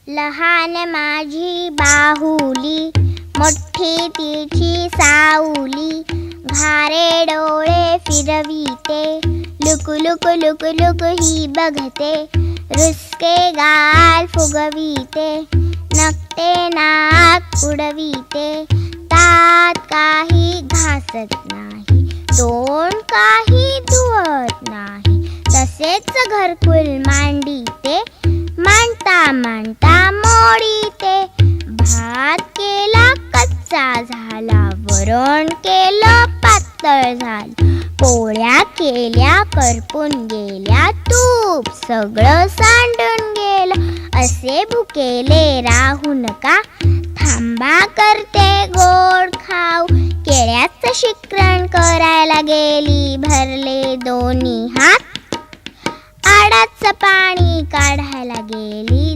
लहान माझी बाहुली, मोठी तिची सावली. घारे डोळे फिरविते, लुक लुक लुक लुक ही बघते. रुसके गाल फुगविते, नकटे नाक उडविते. तात काही घासत नाही, तोंड काही धुवत नाही. तसेच घरकुल मांडिते, मांडता मांडता मोडीते. भात केला कच्चा झाला, वरण केलं पातळ झालं. पोळ्या केल्या करपून गेल्या, तूप सगळं सांडून गेलं. असे भुकेले राहू नका, थांबा करते गोड खाऊ. केळ्याचं शिकरण करायला गेली, भरले दोन्ही हात. आडाचं पाणी काढायला गेली,